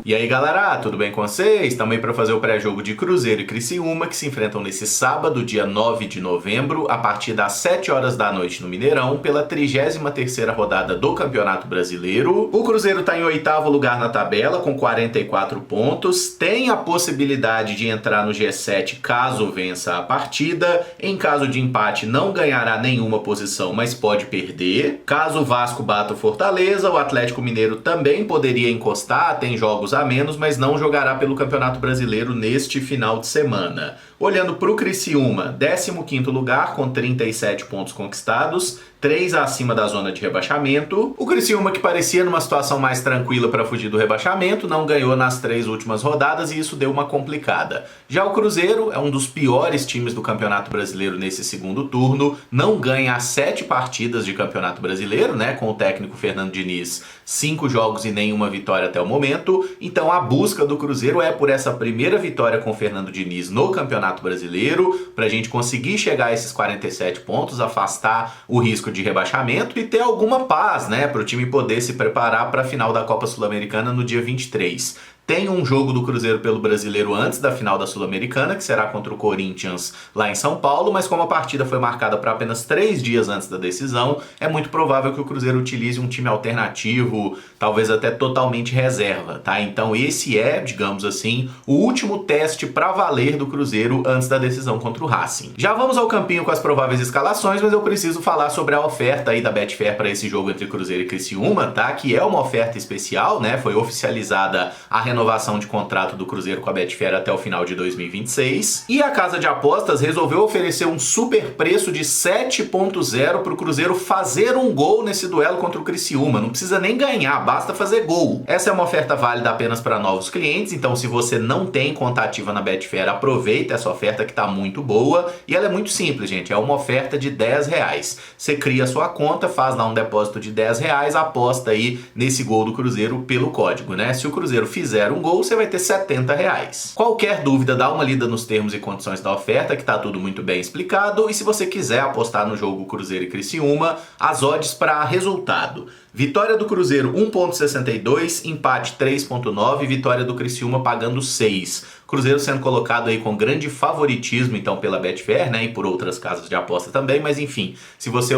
E aí galera, tudo bem com vocês? Estamos aí para fazer o pré-jogo de Cruzeiro e Criciúma, que se enfrentam nesse sábado, dia 9 de novembro, a partir das 7 horas da noite no Mineirão, pela 33ª rodada do Campeonato Brasileiro. O Cruzeiro está em 8º lugar na tabela, com 44 pontos, tem a possibilidade de entrar no G7 caso vença a partida. Em caso de empate, não ganhará nenhuma posição, mas pode perder. Caso o Vasco bata o Fortaleza, o Atlético Mineiro também poderia encostar, tem jogos a menos, mas não jogará pelo Campeonato Brasileiro neste final de semana. Olhando para o Criciúma, 15º lugar com 37 pontos conquistados, 3 acima da zona de rebaixamento. O Criciúma, que parecia numa situação mais tranquila para fugir do rebaixamento, não ganhou nas 3 últimas rodadas e isso deu uma complicada. Já o Cruzeiro é um dos piores times do Campeonato Brasileiro nesse segundo turno, não ganha as 7 partidas de Campeonato Brasileiro, né, com o técnico Fernando Diniz, 5 jogos e nenhuma vitória até o momento. Então a busca do Cruzeiro é por essa primeira vitória com o Fernando Diniz no Campeonato Brasileiro, para a gente conseguir chegar a esses 47 pontos, afastar o risco de rebaixamento e ter alguma paz, né, para o time poder se preparar para a final da Copa Sul-Americana no dia 23. Tem um jogo do Cruzeiro pelo Brasileiro antes da final da Sul-Americana, que será contra o Corinthians lá em São Paulo, mas como a partida foi marcada para apenas 3 dias antes da decisão, é muito provável que o Cruzeiro utilize um time alternativo, talvez até totalmente reserva, tá? Então esse é, digamos assim, o último teste para valer do Cruzeiro antes da decisão contra o Racing. Já vamos ao campinho com as prováveis escalações, mas eu preciso falar sobre a oferta aí da Betfair para esse jogo entre Cruzeiro e Criciúma, tá? Que é uma oferta especial, né? Foi oficializada a renovação de contrato do Cruzeiro com a Betfair até o final de 2026. E a casa de apostas resolveu oferecer um super preço de 7.0 para o Cruzeiro fazer um gol nesse duelo contra o Criciúma. Não precisa nem ganhar, basta fazer gol. Essa é uma oferta válida apenas para novos clientes, então se você não tem conta ativa na Betfair, aproveita essa oferta que está muito boa. E ela é muito simples, gente, é uma oferta de R$10. Você cria a sua conta, faz lá um depósito de R$10, aposta aí nesse gol do Cruzeiro pelo código, né? Se o Cruzeiro fizer um gol, você vai ter R$70. Qualquer dúvida, dá uma lida nos termos e condições da oferta, que tá tudo muito bem explicado. E se você quiser apostar no jogo Cruzeiro e Criciúma, as odds para resultado: vitória do Cruzeiro 1.62, empate 3.9, vitória do Criciúma pagando 6. Cruzeiro sendo colocado aí com grande favoritismo então pela Betfair, né, e por outras casas de aposta também, mas enfim, se você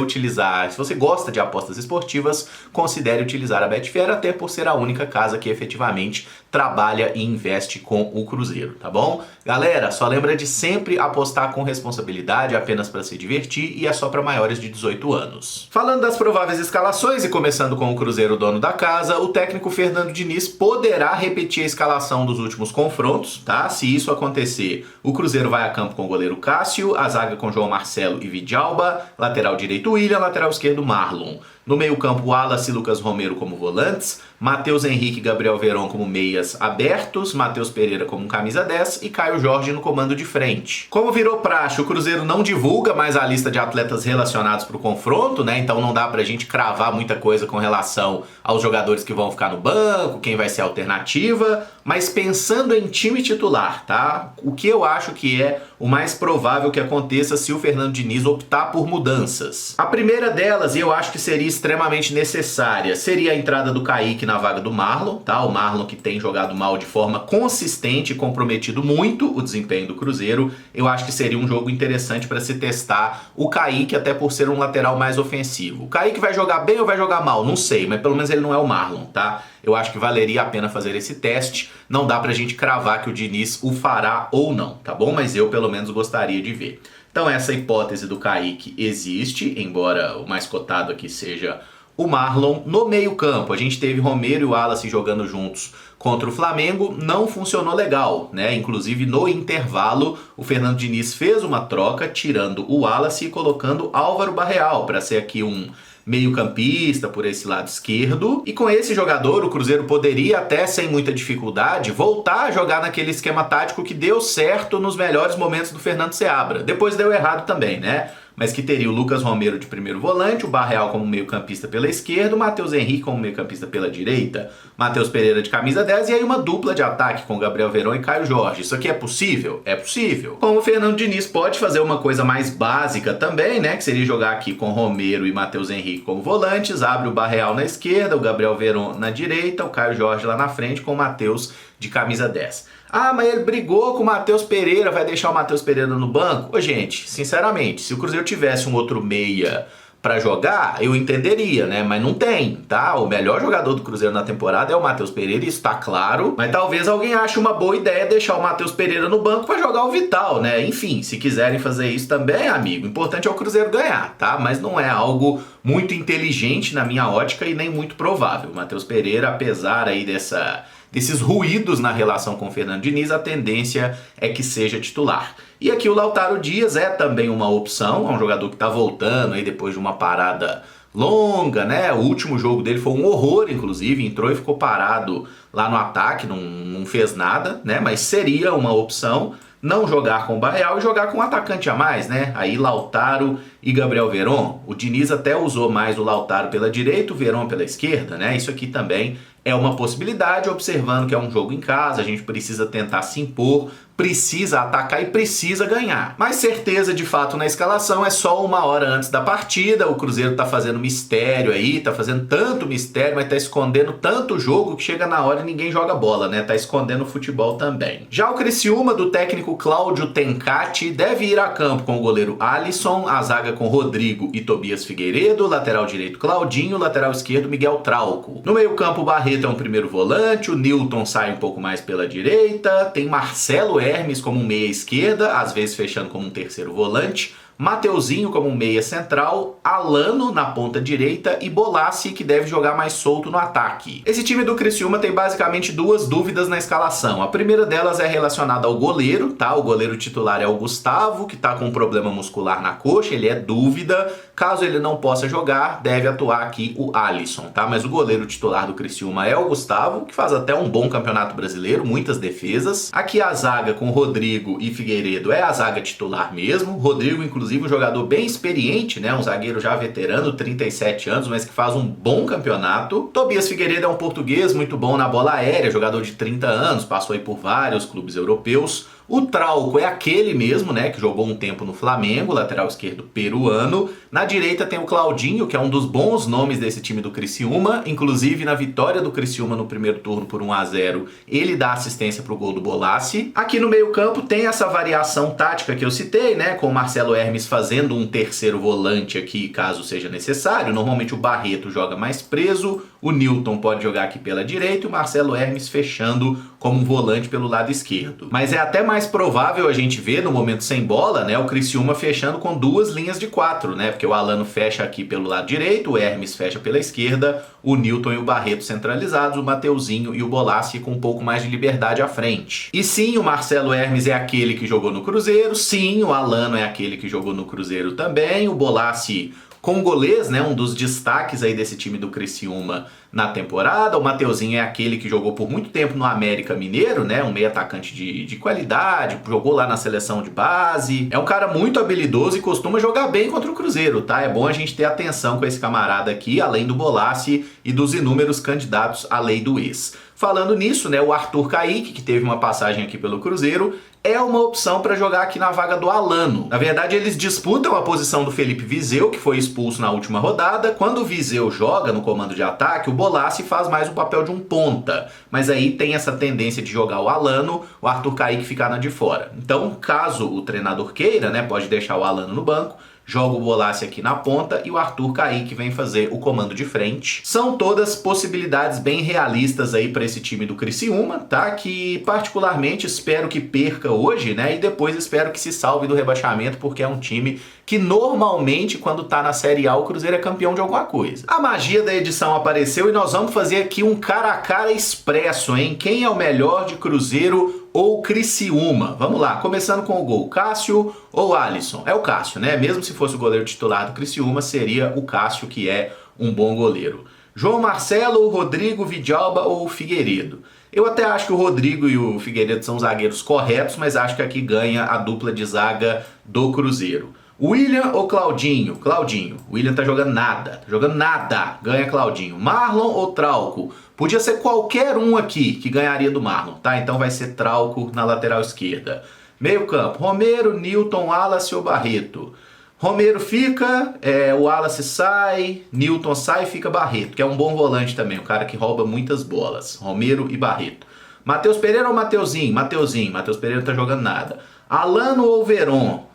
gosta de apostas esportivas, considere utilizar a Betfair, até por ser a única casa que efetivamente trabalha e investe com o Cruzeiro, tá bom? Galera, só lembra de sempre apostar com responsabilidade, apenas para se divertir, e é só para maiores de 18 anos. Falando das prováveis escalações e começando com o Cruzeiro, dono da casa, o técnico Fernando Diniz poderá repetir a escalação dos últimos confrontos, tá? Se isso acontecer, o Cruzeiro vai a campo com o goleiro Cássio, a zaga com João Marcelo e Vidalba, lateral direito William, lateral esquerdo Marlon. No meio-campo, Wallace e Lucas Romero como volantes, Matheus Henrique e Gabriel Veron como meias abertos, Matheus Pereira como camisa 10 e Caio Jorge no comando de frente. Como virou praxe, o Cruzeiro não divulga mais a lista de atletas relacionados para o confronto, né? Então não dá pra gente cravar muita coisa com relação aos jogadores que vão ficar no banco, quem vai ser a alternativa, mas pensando em time titular, tá? O que eu acho que é o mais provável que aconteça se o Fernando Diniz optar por mudanças. A primeira delas, e eu acho que seria extremamente necessária, seria a entrada do Kaique na vaga do Marlon, tá? O Marlon, que tem jogado mal de forma consistente e comprometido muito o desempenho do Cruzeiro. Eu acho que seria um jogo interessante para se testar o Kaique, até por ser um lateral mais ofensivo. O Kaique vai jogar bem ou vai jogar mal? Não sei, mas pelo menos ele não é o Marlon, tá? Eu acho que valeria a pena fazer esse teste. Não dá pra gente cravar que o Diniz o fará ou não, tá bom? Mas eu pelo menos gostaria de ver. Então essa hipótese do Kaique existe, embora o mais cotado aqui seja o Marlon. No meio-campo, a gente teve Romero e o Wallace jogando juntos contra o Flamengo, não funcionou legal, né? Inclusive no intervalo, o Fernando Diniz fez uma troca, tirando o Wallace e colocando Álvaro Barreal para ser aqui um meio-campista por esse lado esquerdo. E com esse jogador, o Cruzeiro poderia até, sem muita dificuldade, voltar a jogar naquele esquema tático que deu certo nos melhores momentos do Fernando Seabra. Depois deu errado também, né? mas que teria o Lucas Romero de primeiro volante, o Barreal como meio-campista pela esquerda, o Matheus Henrique como meio-campista pela direita, Matheus Pereira de camisa 10 e aí uma dupla de ataque com Gabriel Veron e Caio Jorge. Isso aqui é possível? É possível. Como o Fernando Diniz pode fazer uma coisa mais básica também, né, que seria jogar aqui com Romero e Matheus Henrique como volantes, abre o Barreal na esquerda, o Gabriel Veron na direita, o Caio Jorge lá na frente com o Matheus de camisa 10. Ah, mas ele brigou com o Matheus Pereira, vai deixar o Matheus Pereira no banco? Ô, gente, sinceramente, se o Cruzeiro tivesse um outro meia pra jogar, eu entenderia, né? Mas não tem, tá? O melhor jogador do Cruzeiro na temporada é o Matheus Pereira, isso tá claro. Mas talvez alguém ache uma boa ideia deixar o Matheus Pereira no banco pra jogar o Vital, né? Enfim, se quiserem fazer isso também, amigo, o importante é o Cruzeiro ganhar, tá? Mas não é algo muito inteligente na minha ótica e nem muito provável. O Matheus Pereira, apesar aí desses ruídos na relação com o Fernando Diniz, a tendência é que seja titular. E aqui o Lautaro Dias é também uma opção, é um jogador que está voltando aí depois de uma parada longa, né? O último jogo dele foi um horror, inclusive, entrou e ficou parado lá no ataque, não fez nada, né? Mas seria uma opção não jogar com o Barreal e jogar com um atacante a mais, né? Aí Lautaro e Gabriel Veron. O Diniz até usou mais o Lautaro pela direita, o Veron pela esquerda, né? Isso aqui também é uma possibilidade, observando que é um jogo em casa, a gente precisa tentar se impor, precisa atacar e precisa ganhar. Mas certeza de fato na escalação é só uma hora antes da partida. O Cruzeiro tá fazendo mistério aí, tá fazendo tanto mistério, mas tá escondendo tanto jogo que chega na hora e ninguém joga bola, né? Tá escondendo o futebol também. Já o Criciúma, do técnico Cláudio Tencati, deve ir a campo com o goleiro Alisson, a zaga com Rodrigo e Tobias Figueiredo, lateral direito Claudinho, lateral esquerdo Miguel Trauco. No meio campo, Barreto é um primeiro volante, o Newton sai um pouco mais pela direita, tem Marcelo Hermes como um meia esquerda, às vezes fechando como um terceiro volante, Mateuzinho como um meia central, Alano na ponta direita e Bolassi, que deve jogar mais solto no ataque. Esse time do Criciúma tem basicamente duas dúvidas na escalação. A primeira delas é relacionada ao goleiro, tá? O goleiro titular é o Gustavo, que tá com um problema muscular na coxa, ele é dúvida. Caso ele não possa jogar, deve atuar aqui o Alisson, tá? Mas o goleiro titular do Criciúma é o Gustavo, que faz até um bom campeonato brasileiro, muitas defesas. Aqui a zaga com Rodrigo e Figueiredo é a zaga titular mesmo. Rodrigo, inclusive, um jogador bem experiente, né? Um zagueiro já veterano, 37 anos, mas que faz um bom campeonato. Tobias Figueiredo é um português muito bom na bola aérea, jogador de 30 anos, passou aí por vários clubes europeus. O Trauco é aquele mesmo, né, que jogou um tempo no Flamengo, lateral esquerdo peruano. Na direita tem o Claudinho, que é um dos bons nomes desse time do Criciúma. Inclusive, na vitória do Criciúma no primeiro turno por 1-0, ele dá assistência pro gol do Bolassi. Aqui no meio campo tem essa variação tática que eu citei, né, com o Marcelo Hermes fazendo um terceiro volante aqui, caso seja necessário. Normalmente o Barreto joga mais preso, o Newton pode jogar aqui pela direita e o Marcelo Hermes fechando como um volante pelo lado esquerdo. Mas é até mais provável a gente ver no momento sem bola, né, o Criciúma fechando com duas linhas de 4, né, porque o Alano fecha aqui pelo lado direito, o Hermes fecha pela esquerda, o Newton e o Barreto centralizados, o Mateuzinho e o Bolassi com um pouco mais de liberdade à frente. E sim, o Marcelo Hermes é aquele que jogou no Cruzeiro, sim, o Alano é aquele que jogou no Cruzeiro também, o Bolassi congolês, né, um dos destaques aí desse time do Criciúma na temporada. O Mateuzinho é aquele que jogou por muito tempo no América Mineiro, né, um meio atacante de qualidade, jogou lá na seleção de base. É um cara muito habilidoso e costuma jogar bem contra o Cruzeiro, tá? É bom a gente ter atenção com esse camarada aqui, além do Bolassi e dos inúmeros candidatos à lei do ex. Falando nisso, né, o Arthur Kaique, que teve uma passagem aqui pelo Cruzeiro, é uma opção para jogar aqui na vaga do Alano. Na verdade, eles disputam a posição do Felipe Viseu, que foi expulso na última rodada. Quando o Viseu joga no comando de ataque, o Bolassi faz mais o papel de um ponta. Mas aí tem essa tendência de jogar o Alano, o Arthur Kaique ficar na de fora. Então, caso o treinador queira, né, pode deixar o Alano no banco, joga o Bolassi aqui na ponta e o Arthur Kaique vem fazer o comando de frente. São todas possibilidades bem realistas aí para esse time do Criciúma, tá? Que particularmente espero que perca hoje, né? E depois espero que se salve do rebaixamento, porque é um time que normalmente quando tá na Série A o Cruzeiro é campeão de alguma coisa. A magia da edição apareceu e nós vamos fazer aqui um cara a cara expresso, hein? Quem é o melhor de Cruzeiro ou Criciúma? Vamos lá, começando com o gol, Cássio ou Alisson? É o Cássio, né? Mesmo se fosse o goleiro titular do Criciúma, seria o Cássio, que é um bom goleiro. João Marcelo, Rodrigo, Vidalba ou Figueiredo? Eu até acho que o Rodrigo e o Figueiredo são zagueiros corretos, mas acho que aqui ganha a dupla de zaga do Cruzeiro. William ou Claudinho? Claudinho. William tá jogando nada. Tá jogando nada. Ganha Claudinho. Marlon ou Trauco? Podia ser qualquer um aqui que ganharia do Marlon, tá? Então vai ser Trauco na lateral esquerda. Meio campo. Romero, Newton, Wallace ou Barreto? Romero fica, o Wallace sai, Newton sai e fica Barreto, que é um bom volante também, um cara que rouba muitas bolas. Romero e Barreto. Matheus Pereira ou Mateuzinho? Mateuzinho. Matheus Pereira não tá jogando nada. Alano ou Veron?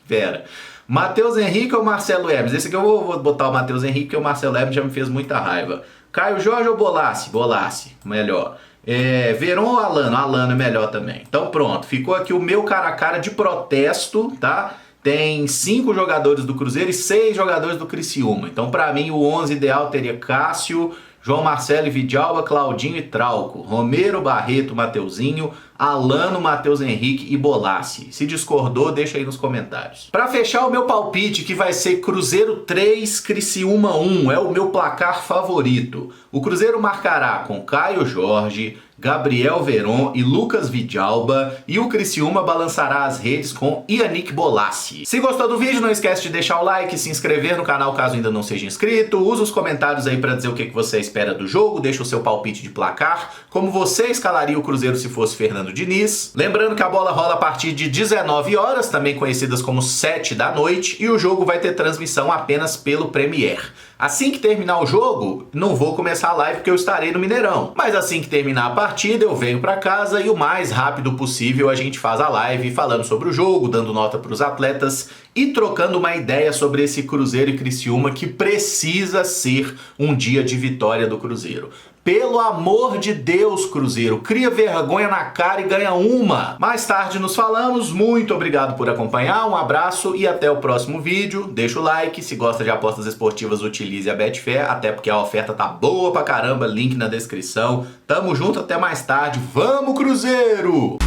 Pera. Matheus Henrique ou Marcelo Hermes? Esse aqui eu vou botar o Matheus Henrique, porque o Marcelo Hermes já me fez muita raiva. Caio Jorge ou Bolassi? Bolassi, melhor. Veron ou Alano? Alano é melhor também. Então pronto, ficou aqui o meu cara a cara de protesto, tá? Tem 5 jogadores do Cruzeiro e 6 jogadores do Criciúma. Então pra mim o 11 ideal teria Cássio, João Marcelo e Vidalba, Claudinho e Trauco, Romero, Barreto, Mateuzinho, Alano, Matheus Henrique e Bolassi. Se discordou, deixa aí nos comentários. Para fechar o meu palpite, que vai ser Cruzeiro 3, Criciúma 1, é o meu placar favorito. O Cruzeiro marcará com Caio Jorge, Gabriel Veron e Lucas Vidalba, e o Criciúma balançará as redes com Yannick Bolassi. Se gostou do vídeo, não esquece de deixar o like, se inscrever no canal caso ainda não seja inscrito, usa os comentários aí para dizer o que você espera do jogo, deixa o seu palpite de placar, como você escalaria o Cruzeiro se fosse Fernando Diniz. Lembrando que a bola rola a partir de 19 horas, também conhecidas como 7 da noite, e o jogo vai ter transmissão apenas pelo Premiere. Assim que terminar o jogo, não vou começar a live porque eu estarei no Mineirão. Mas assim que terminar a partida, eu venho pra casa e o mais rápido possível a gente faz a live falando sobre o jogo, dando nota pros atletas e trocando uma ideia sobre esse Cruzeiro e Criciúma que precisa ser um dia de vitória do Cruzeiro. Pelo amor de Deus, Cruzeiro, cria vergonha na cara e ganha uma. Mais tarde nos falamos, muito obrigado por acompanhar, um abraço e até o próximo vídeo. Deixa o like, se gosta de apostas esportivas utilize a Betfair, até porque a oferta tá boa pra caramba, link na descrição. Tamo junto, até mais tarde, vamos Cruzeiro!